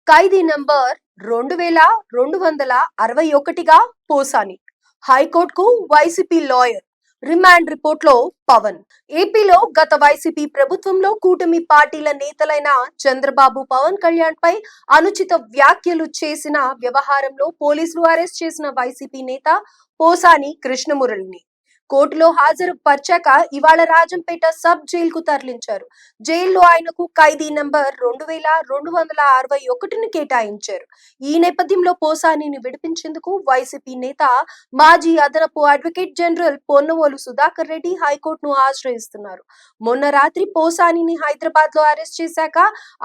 ఖైదీ number 2261గా Posani హైకోర్టుకు YCP lawyer remand report లో పవన్. ఏపీలో గత వైసీపీ ప్రభుత్వంలో కూటమి పార్టీల నేతలైన చంద్రబాబు, పవన్ కళ్యాణ్ పై అనుచిత వ్యాఖ్యలు చేసిన వ్యవహారంలో పోలీసులు అరెస్ట్ చేసిన వైసీపీ నేత పోసాని కృష్ణమురళిని కోర్టులో హాజరు పరిచాక ఇవాళ రాజంపేట సబ్ జైల్ కు తరలించారు. జైల్లో ఆయనకు ఖైదీ నంబర్ 2261ని కేటాయించారు. ఈ నేపథ్యంలో పోసానిని విడిపించేందుకు వైసీపీ నేత మాజీ అదనపు అడ్వకేట్ జనరల్ పొన్నవోలు సుధాకర్ రెడ్డి హైకోర్టును ఆశ్రయిస్తున్నారు. మొన్న రాత్రి పోసానిని హైదరాబాద్ లో అరెస్ట్ చేశాక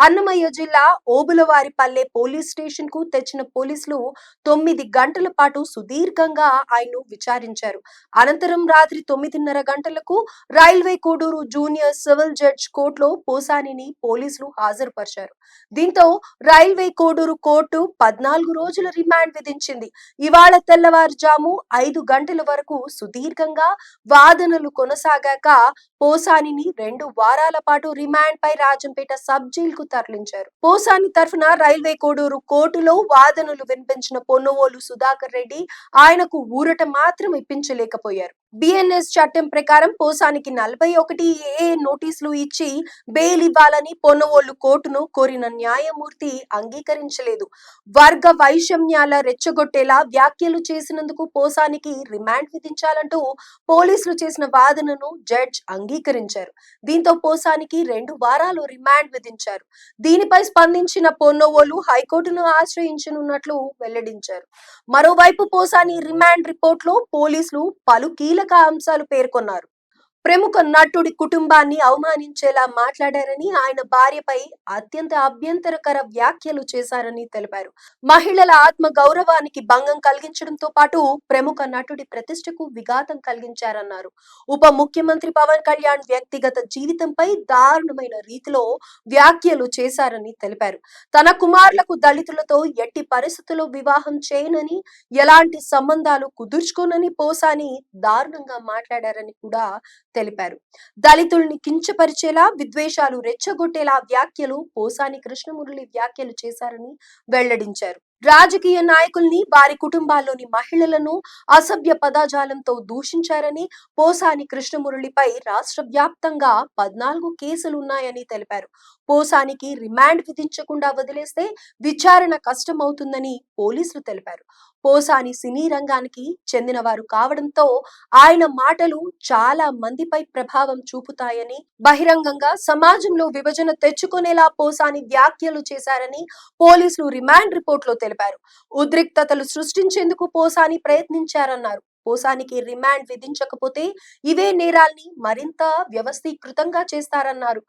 అన్నమయ్య జిల్లా ఓబులవారిపల్లె పోలీస్ స్టేషన్ కు తెచ్చిన పోలీసులు 9 గంటల పాటు సుదీర్ఘంగా ఆయన్ను విచారించారు. అనంతరం రాత్రి 9:30 గంటలకు railway Koduru junior civil judge కోర్టులో పోసానిని పోలీసులు హాజరుపరిచారు. దీంతో రైల్వే కోడూరు కోర్టు 14 రోజుల రిమాండ్ విధించింది. ఇవాళ తెల్లవారుజాము 5 గంటల వరకు సుదీర్ఘంగా వాదనలు కొనసాగాక పోసానిని 2 వారాల పాటు రిమాండ్ పై రాజంపేట సబ్ జైల్ కు తరలించారు. పోసాని తరఫున రైల్వే కోడూరు కోర్టులో వాదనలు వినిపించిన పొన్నవోలు సుధాకర్ రెడ్డి ఆయనకు ఊరట మాత్రం ఇప్పించలేకపోయారు. బిఎన్ఎస్ చట్టం ప్రకారం పోసానికి 41A నోటీసులు ఇచ్చి బెయిల్ ఇవ్వాలని పొన్నవోలు కోర్టును కోరిన న్యాయమూర్తి అంగీకరించలేదు. వర్గ వైషమ్యాల రెచ్చగొట్టేలా వ్యాఖ్యలు చేసినందుకు పోసానికి రిమాండ్ విధించాలంటూ పోలీసులు చేసిన వాదనను జడ్జ్ అంగీకరించారు. దీంతో పోసానికి 2 వారాలు రిమాండ్ విధించారు. దీనిపై స్పందించిన పొన్నవోలు హైకోర్టును ఆశ్రయించనున్నట్లు వెల్లడించారు. మరోవైపు పోసాని రిమాండ్ రిపోర్ట్ లో పోలీసులు పలు కీలక అంశాలు పేర్కొన్నారు. ప్రముఖ నటుడి కుటుంబాన్ని అవమానించేలా మాట్లాడారని, ఆయన భార్యపై అత్యంత అభ్యంతరకర వ్యాఖ్యలు చేశారని తెలిపారు. మహిళల ఆత్మ గౌరవానికి భంగం కలిగించడంతో పాటు ప్రముఖ నటుడి ప్రతిష్టకు విఘాతం కలిగించారన్నారు. ఉప ముఖ్యమంత్రి పవన్ కళ్యాణ్ వ్యక్తిగత జీవితంపై దారుణమైన రీతిలో వ్యాఖ్యలు చేశారని తెలిపారు. తన కుమారులకు దళితులతో ఎట్టి పరిస్థితుల్లో వివాహం చేయనని, ఎలాంటి సంబంధాలు కుదుర్చుకోనని పోసాని దారుణంగా మాట్లాడారని కూడా తెలిపారు. దళితుల్ని కించపరిచేలా, విద్వేషాలు రెచ్చగొట్టేలా వ్యాఖ్యలు పోసాని కృష్ణమురళి వ్యాఖ్యలు చేశారని వెల్లడించారు. రాజకీయ నాయకుల్ని, వారి కుటుంబాల్లోని మహిళలను అసభ్య పదజాలంతో దూషించారని, పోసాని కృష్ణమురళిపై రాష్ట్ర వ్యాప్తంగా 14 కేసులున్నాయని తెలిపారు. పోసానికి రిమాండ్ విధించకుండా వదిలేస్తే విచారణ కష్టమవుతుందని పోలీసులు తెలిపారు. పోసాని సినీ రంగానికి చెందినవారు కావడంతో ఆయన మాటలు చాలా మందిపై ప్రభావం చూపుతాయని, బహిరంగంగా సమాజంలో విభజన తెచ్చుకునేలా పోసాని వ్యాఖ్యలు చేశారని పోలీసులు రిమాండ్ రిపోర్ట్ లో తెలిపారు. ఉద్రిక్తతలు సృష్టించేందుకు పోసాని ప్రయత్నించారన్నారు. పోసానికి రిమాండ్ విధించకపోతే ఇవే నేరాల్ని మరింత వ్యవస్థీకృతంగా చేస్తారన్నారు.